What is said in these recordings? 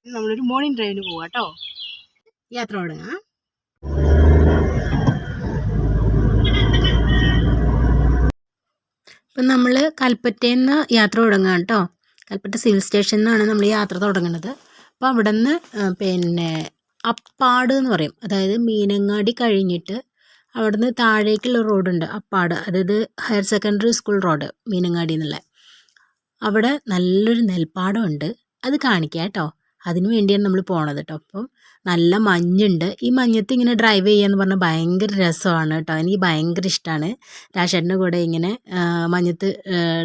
നമ്മളൊരു മോർണിംഗ് ഡ്രൈവിന് പോവാം കേട്ടോ. യാത്ര തുടങ്ങാം. ഇപ്പം നമ്മൾ കൽപ്പറ്റയിൽ നിന്ന് യാത്ര തുടങ്ങാം കേട്ടോ. കൽപ്പറ്റ സിവിൽ സ്റ്റേഷനിൽ നിന്നാണ് നമ്മൾ യാത്ര തുടങ്ങുന്നത്. അപ്പോൾ അവിടെ നിന്ന് പിന്നെ അപ്പാട് എന്ന് പറയും, അതായത് മീനങ്ങാടി കഴിഞ്ഞിട്ട് അവിടെ നിന്ന് താഴേക്കുള്ള റോഡുണ്ട് അപ്പാട്, അതായത് higher secondary school road Meenangadi എന്നുള്ള. അവിടെ നല്ലൊരു നെൽപ്പാടമുണ്ട്, അത് കാണിക്കാം കേട്ടോ. അതിന് വേണ്ടിയാണ് നമ്മൾ പോണത് കേട്ടോ. അപ്പം നല്ല മഞ്ഞുണ്ട്. ഈ മഞ്ഞത്ത് ഇങ്ങനെ ഡ്രൈവ് ചെയ്യാന്ന് പറഞ്ഞാൽ ഭയങ്കര രസമാണ് കേട്ടോ. എനിക്ക് ഭയങ്കര ഇഷ്ടമാണ് രാജേട്ടൻ്റെ കൂടെ ഇങ്ങനെ മഞ്ഞത്ത്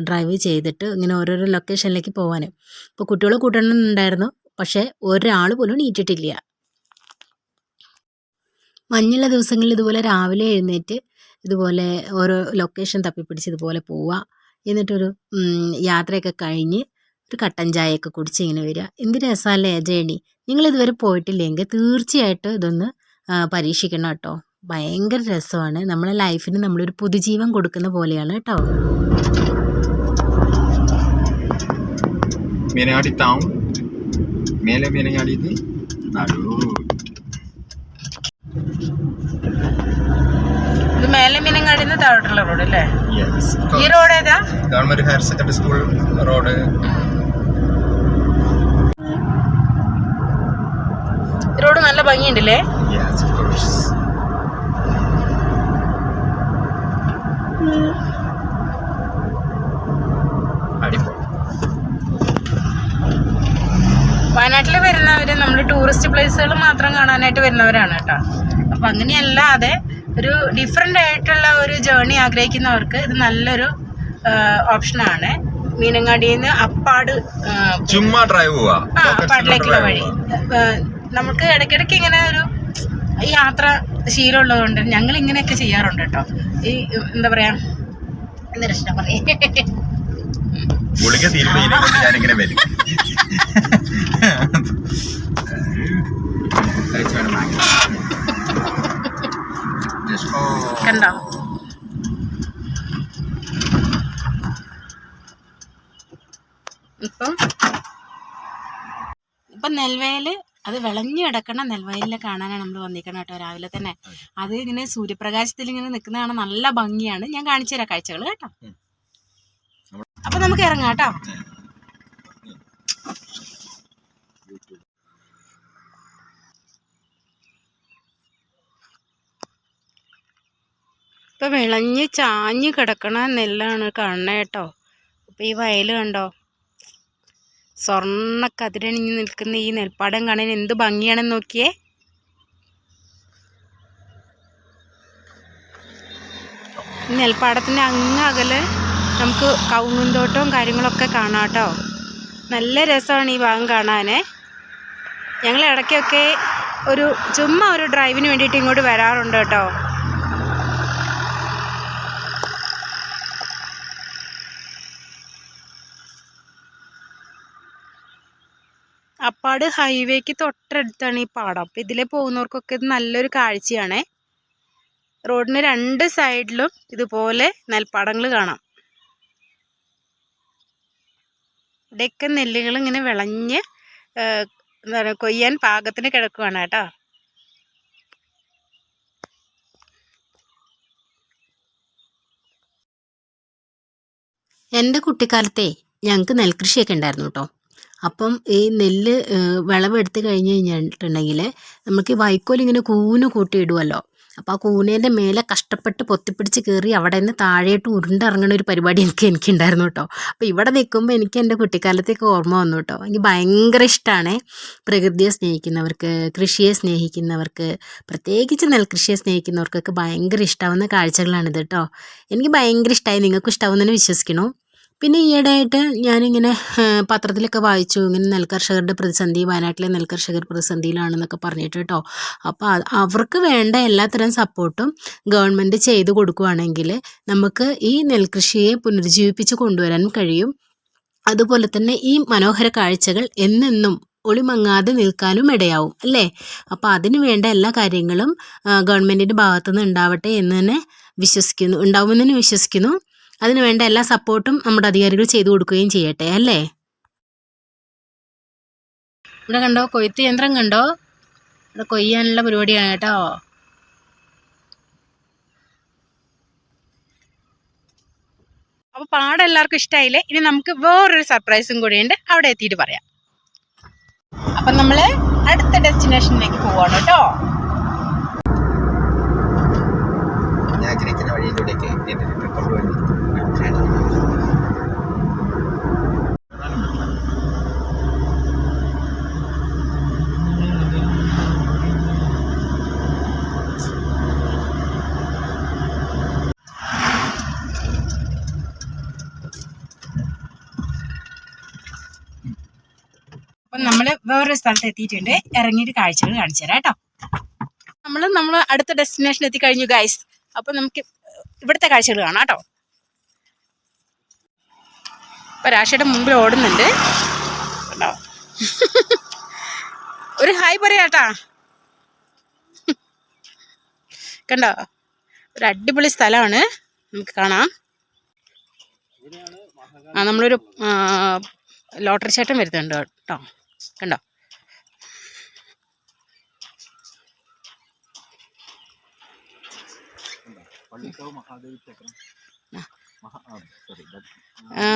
ഡ്രൈവ് ചെയ്തിട്ട് ഇങ്ങനെ ഓരോരോ ലൊക്കേഷനിലേക്ക് പോകാൻ. ഇപ്പോൾ കുട്ടികളെ കൂട്ടണമെന്നുണ്ടായിരുന്നു, പക്ഷേ ഒരാൾ പോലും എണീറ്റിട്ടില്ല. മഞ്ഞുള്ള ദിവസങ്ങളിൽ ഇതുപോലെ രാവിലെ എഴുന്നേറ്റ് ഇതുപോലെ ഓരോ ലൊക്കേഷൻ തപ്പിപ്പിടിച്ച് ഇതുപോലെ പോവുക, എന്നിട്ടൊരു യാത്രയൊക്കെ കഴിഞ്ഞ് ഒരു കട്ടൻ ചായയൊക്കെ കുടിച്ച് ഇങ്ങനെ വരിക. എന്ത് രസമല്ലേ ജേണി. നിങ്ങളിതുവരെ പോയിട്ടില്ലെങ്കിൽ തീർച്ചയായിട്ടും ഇതൊന്ന് പരീക്ഷിക്കണം കേട്ടോ. ഭയങ്കര രസമാണ്. നമ്മളെ ലൈഫിന് നമ്മളൊരു പുതുജീവൻ കൊടുക്കുന്ന പോലെയാണ് കേട്ടോ. മീനങ്ങാടി ടൗൺ മേലെ മീനങ്ങാടി മേലെ മീനങ്ങാടി താഴോട്ടുള്ള റോഡ് അല്ലേ? ഈ റോഡ് ഏതാ? Government higher secondary school road. Road നല്ല ഭംഗിയുണ്ടല്ലേ? വയനാട്ടിൽ വരുന്നവര് നമ്മൾ ടൂറിസ്റ്റ് പ്ലേസുകൾ മാത്രം കാണാനായിട്ട് വരുന്നവരാണ് കേട്ടോ. അപ്പം അങ്ങനെയല്ലാതെ ഒരു ഡിഫറെൻ്റ് ആയിട്ടുള്ള ഒരു ജേർണി ആഗ്രഹിക്കുന്നവർക്ക് ഇത് നല്ലൊരു ഓപ്ഷനാണ്. മീനങ്ങാടിയിൽ നിന്ന് അപ്പാട് ചുമ്മാ ഡ്രൈവ് പോവാ, അപ്പാടിലേക്കുള്ള വഴി. നമുക്ക് ഇടയ്ക്കിടയ്ക്ക് ഇങ്ങനെ ഒരു യാത്ര ശീലമുള്ളതുകൊണ്ട് ഞങ്ങൾ ഇങ്ങനെയൊക്കെ ചെയ്യാറുണ്ട് കേട്ടോ. ഈ എന്താ പറയാ, എന്താ ഇഷ്ടം പറയാ, ഗുളിക തീരുമ്പോ ഞാനിങ്ങനെ വരും. കണ്ടോ? ഇപ്പം നെൽവയല് അത് വിളഞ്ഞു കിടക്കണ നെൽവയലിൽ കാണാനാണ് നമ്മൾ വന്നിരിക്കണം കേട്ടോ. രാവിലെ തന്നെ അത് ഇങ്ങനെ സൂര്യപ്രകാശത്തിൽ ഇങ്ങനെ നിൽക്കുന്നതാണ്, നല്ല ഭംഗിയാണ്. ഞാൻ കാണിച്ചു തരാം കാഴ്ചകൾ കേട്ടോ. അപ്പൊ നമുക്ക് ഇറങ്ങാം കേട്ടോ. ഇപ്പൊ വിളഞ്ഞ് ചാഞ്ഞ് കിടക്കണ നെല്ലാണ് കാണണേ കേട്ടോ. അപ്പൊ ഈ വയല് കണ്ടോ, സ്വർണ്ണ കതിരണിഞ്ഞ് നിൽക്കുന്ന ഈ നെൽപ്പാടം കാണാൻ എന്ത് ഭംഗിയാണെന്ന് നോക്കിയേ. ഈ നെൽപ്പാടത്തിന്റെ അങ്ങ് അകലെ നമുക്ക് കവുങ്ങുന്തോട്ടവും കാര്യങ്ങളൊക്കെ കാണാം കേട്ടോ. നല്ല രസമാണ് ഈ ഭാഗം കാണാനേ. ഞങ്ങൾ ഇടയ്ക്കൊക്കെ ചുമ്മാ ഒരു ഡ്രൈവിന് വേണ്ടിയിട്ട് ഇങ്ങോട്ട് വരാറുണ്ട് കേട്ടോ. അപ്പാട് ഹൈവേക്ക് തൊട്ടടുത്താണ് ഈ പാടം. അപ്പം ഇതിലെ പോകുന്നവർക്കൊക്കെ ഇത് നല്ലൊരു കാഴ്ചയാണേ. റോഡിന് രണ്ട് സൈഡിലും ഇതുപോലെ നെൽപ്പാടങ്ങൾ കാണാം. ഇവിടെയൊക്കെ നെല്ലുകൾ ഇങ്ങനെ വിളഞ്ഞ് എന്താണ് കൊയ്യാൻ പാകത്തിന് കിടക്കുവാണ് കേട്ടോ. എൻ്റെ കുട്ടിക്കാലത്തെ ഞങ്ങൾക്ക് നെൽകൃഷിയൊക്കെ ഉണ്ടായിരുന്നു കേട്ടോ. അപ്പം ഈ നെല്ല് വിളവെടുത്ത് കഴിഞ്ഞ് കഴിഞ്ഞിട്ടുണ്ടെങ്കിൽ നമുക്ക് ഈ വൈക്കോൽ ഇങ്ങനെ കൂന് കൂട്ടിയിടുമല്ലോ. അപ്പോൾ ആ കൂനേൻ്റെ മേലെ കഷ്ടപ്പെട്ട് പൊത്തിപ്പിടിച്ച് കയറി അവിടെ നിന്ന് താഴേട്ട് ഉരുണ്ടിറങ്ങുന്ന ഒരു പരിപാടി എനിക്കുണ്ടായിരുന്നു കേട്ടോ. അപ്പോൾ ഇവിടെ നിൽക്കുമ്പോൾ എനിക്ക് എൻ്റെ കുട്ടിക്കാലത്തേക്ക് ഓർമ്മ വന്നു കേട്ടോ. എനിക്ക് ഭയങ്കര ഇഷ്ടമാണ്. പ്രകൃതിയെ സ്നേഹിക്കുന്നവർക്ക്, കൃഷിയെ സ്നേഹിക്കുന്നവർക്ക്, പ്രത്യേകിച്ച് നെൽകൃഷിയെ സ്നേഹിക്കുന്നവർക്കൊക്കെ ഭയങ്കര ഇഷ്ടമാവുന്ന കാഴ്ചകളാണിത് കേട്ടോ. എനിക്ക് ഭയങ്കര ഇഷ്ടമായി, നിങ്ങൾക്കും ഇഷ്ടമാവുന്നതിന് വിശ്വസിക്കണു. പിന്നെ ഈയിടെയായിട്ട് ഞാനിങ്ങനെ പത്രത്തിലൊക്കെ വായിച്ചു, ഇങ്ങനെ നെൽകർഷകരുടെ പ്രതിസന്ധി, വയനാട്ടിലെ നെൽകർഷകർ പ്രതിസന്ധിയിലാണെന്നൊക്കെ പറഞ്ഞിട്ട് കേട്ടോ. അപ്പോൾ അവർക്ക് വേണ്ട എല്ലാത്തരം സപ്പോർട്ടും ഗവൺമെൻറ് ചെയ്തു കൊടുക്കുകയാണെങ്കിൽ നമുക്ക് ഈ നെൽകൃഷിയെ പുനരുജ്ജീവിപ്പിച്ച് കൊണ്ടുവരാൻ കഴിയും. അതുപോലെ തന്നെ ഈ മനോഹര കാഴ്ചകൾ എന്നെന്നും ഒളിമങ്ങാതെ നിൽക്കാനും ഇടയാവും അല്ലേ. അപ്പോൾ അതിന് വേണ്ട എല്ലാ കാര്യങ്ങളും ഗവൺമെൻറ്റിൻ്റെ ഭാഗത്തുനിന്ന് ഉണ്ടാവട്ടെ എന്ന് തന്നെ ഉണ്ടാവുമെന്ന് തന്നെ വിശ്വസിക്കുന്നു. അതിന് വേണ്ട എല്ലാ സപ്പോർട്ടും നമ്മുടെ അധികാരികൾ ചെയ്തു കൊടുക്കുകയും ചെയ്യട്ടെ അല്ലേ. ഇവിടെ കണ്ടോ, കൊയ്ത്ത് യന്ത്രം കണ്ടോ? ഇവിടെ കൊയ്യാനുള്ള പരിപാടിയാണ് കേട്ടോ. അപ്പോൾ പാടം എല്ലാവർക്കും ഇഷ്ടമായില്ലേ? ഇനി നമുക്ക് വേറൊരു സർപ്രൈസും കൂടിയുണ്ട്, അവിടെ എത്തിയിട്ട് പറയാം. അപ്പം നമ്മൾ അടുത്ത ഡെസ്റ്റിനേഷനിലേക്ക് പോവാണ് കേട്ടോ. ഞാൻ ആഗ്രഹിക്കുന്ന വഴിയിലൂടെയൊക്കെ എൻ്റെ കൊണ്ടുപോയി അപ്പം നമ്മൾ വേറൊരു സ്ഥലത്ത് എത്തിയിട്ടുണ്ട്. ഇറങ്ങിയിട്ട് കാഴ്ചകൾ കാണിച്ചു തരാം കേട്ടോ. നമ്മൾ അടുത്ത ഡെസ്റ്റിനേഷൻ എത്തിക്കഴിഞ്ഞു ഗൈസ്. അപ്പം നമുക്ക് ഇവിടുത്തെ കാഴ്ചകൾ കാണാം കേട്ടോ. ഇപ്പം രാശിയുടെ മുമ്പിൽ ഓടുന്നുണ്ട് കേട്ടോ. ഒരു ഹായ് പറയാട്ടാ. കണ്ടോ, ഒരു അടിപൊളി സ്ഥലമാണ്, നമുക്ക് കാണാം. നമ്മളൊരു ലോട്ടറി ചേട്ടൻ വരുന്നുണ്ട് കേട്ടോ. കണ്ടോ,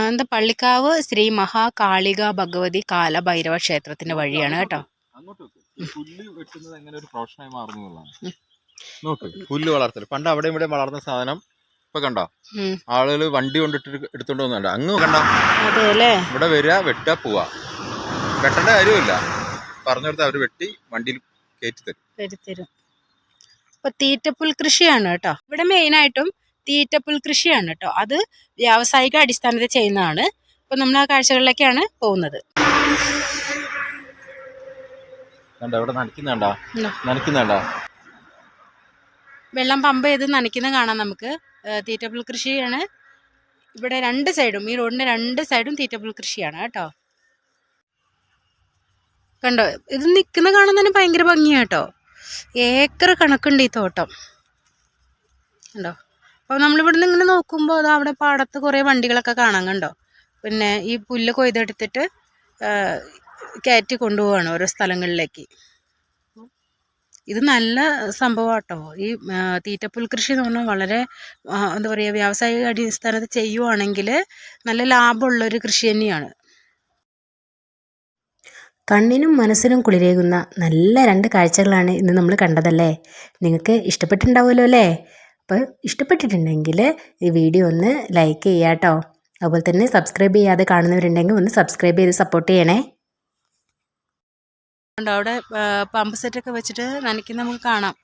എന്താ പള്ളിക്കാവ് ശ്രീ മഹാകാളിക ഭഗവതി കാലഭൈരവ ക്ഷേത്രത്തിന്റെ വഴിയാണ് കേട്ടോ. പുല്ല് വെട്ടുന്നത് എങ്ങനെ ഒരു പ്രൊഫഷനായി മാറുന്നതാണ്. നോക്ക്, പുല്ല് വളർത്തൽ പണ്ട് അവിടെ ഇവിടെ വളർന്ന സാധനം ഇപ്പൊ കണ്ടോ, ആളുകൾ വണ്ടി കൊണ്ടിട്ട് എടുത്തോണ്ട് പോകുന്നുണ്ട്. അങ്ങ് കണ്ടോ, ഇവിടെ വരിക, വെട്ടുക, പോവാ. വെട്ടേണ്ട കാര്യമില്ല, പറഞ്ഞു കൊടുത്താൽ അവര് വെട്ടി വണ്ടിയിൽ കയറ്റി തരും. ഇപ്പൊ തീറ്റപ്പുൽ കൃഷിയാണ് കേട്ടോ. ഇവിടെ മെയിനായിട്ടും തീറ്റപ്പുൽ കൃഷിയാണ് കേട്ടോ. അത് വ്യാവസായിക അടിസ്ഥാനത്തിൽ ചെയ്യുന്നതാണ്. ഇപ്പൊ നമ്മൾ ആ കാഴ്ചകളിലേക്കാണ് പോകുന്നത്. വെള്ളം പമ്പ് ചെയ്ത് നനയ്ക്കുന്നത് കാണാം നമുക്ക്. തീറ്റപ്പുൽ കൃഷിയാണ് ഇവിടെ രണ്ട് സൈഡും, ഈ റോഡിന്റെ രണ്ട് സൈഡും തീറ്റപ്പുൽ കൃഷിയാണ് കേട്ടോ. കണ്ടോ, ഇത് നിൽക്കുന്ന കാണാൻ തന്നെ ഭയങ്കര ഭംഗിയാട്ടോ. ഏക്കർ കണക്കുണ്ട് ഈ തോട്ടം കണ്ടോ. അപ്പോൾ നമ്മളിവിടുന്ന് ഇങ്ങനെ നോക്കുമ്പോൾ അത് അവിടെ പാടത്ത് കുറേ വണ്ടികളൊക്കെ കാണാൻ കണ്ടോ. പിന്നെ ഈ പുല്ല് കൊയ്തെടുത്തിട്ട് കയറ്റി കൊണ്ടുപോവാണ് ഓരോ സ്ഥലങ്ങളിലേക്ക്. ഇത് നല്ല സംഭവം കേട്ടോ. ഈ തീറ്റപ്പുൽ കൃഷി എന്ന് പറഞ്ഞാൽ വളരെ എന്താ പറയുക, വ്യാവസായിക അടിസ്ഥാനത്തിൽ ചെയ്യുവാണെങ്കിൽ നല്ല ലാഭമുള്ളൊരു കൃഷി തന്നെയാണ്. കണ്ണിനും മനസ്സിനും കുളിരേകുന്ന നല്ല രണ്ട് കാഴ്ചകളാണ് ഇന്ന് നമ്മൾ കണ്ടതല്ലേ. നിങ്ങൾക്ക് ഇഷ്ടപ്പെട്ടിട്ടുണ്ടാവുമല്ലോ അല്ലേ? അപ്പോൾ ഇഷ്ടപ്പെട്ടിട്ടുണ്ടെങ്കിൽ ഈ വീഡിയോ ഒന്ന് ലൈക്ക് ചെയ്യുക കേട്ടോ. അതുപോലെ തന്നെ സബ്സ്ക്രൈബ് ചെയ്യാതെ കാണുന്നവരുണ്ടെങ്കിൽ ഒന്ന് സബ്സ്ക്രൈബ് ചെയ്ത് സപ്പോർട്ട് ചെയ്യണേ. അവിടെ പമ്പ് സെറ്റൊക്കെ വെച്ചിട്ട് നനയ്ക്കുന്ന നമുക്ക് കാണാം.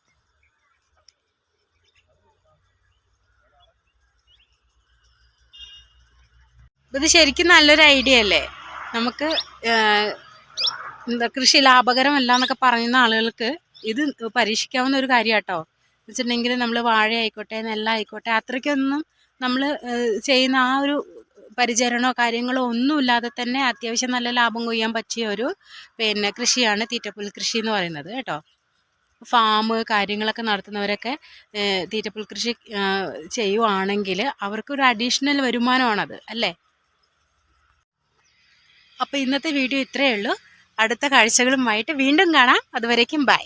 ഇത് ശരിക്കും നല്ലൊരു ഐഡിയ അല്ലേ? നമുക്ക് എന്താ കൃഷി ലാഭകരമല്ല എന്നൊക്കെ പറയുന്ന ആളുകൾക്ക് ഇത് പരീക്ഷിക്കാവുന്ന ഒരു കാര്യം കേട്ടോ. എന്ന് വെച്ചിട്ടുണ്ടെങ്കിൽ നമ്മൾ വാഴ ആയിക്കോട്ടെ, നെല്ലായിക്കോട്ടെ, അത്രയ്ക്കൊന്നും നമ്മൾ ചെയ്യുന്ന ആ ഒരു പരിചരണമോ കാര്യങ്ങളോ ഒന്നുമില്ലാതെ തന്നെ അത്യാവശ്യം നല്ല ലാഭം കൊയ്യാൻ പറ്റിയ ഒരു പിന്നെ കൃഷിയാണ് തീറ്റപ്പുൽ കൃഷി എന്ന് പറയുന്നത് കേട്ടോ. ഫാം കാര്യങ്ങളൊക്കെ നടത്തുന്നവരൊക്കെ തീറ്റപ്പുൽ കൃഷി ചെയ്യുവാണെങ്കിൽ അവർക്കൊരു അഡീഷണൽ വരുമാനമാണത് അല്ലേ. അപ്പോൾ ഇന്നത്തെ വീഡിയോ ഇത്രയേ ഉള്ളൂ. അടുത്ത കാഴ്ചകളുമായിട്ട് വീണ്ടും കാണാം. അതുവരേക്കും ബൈ.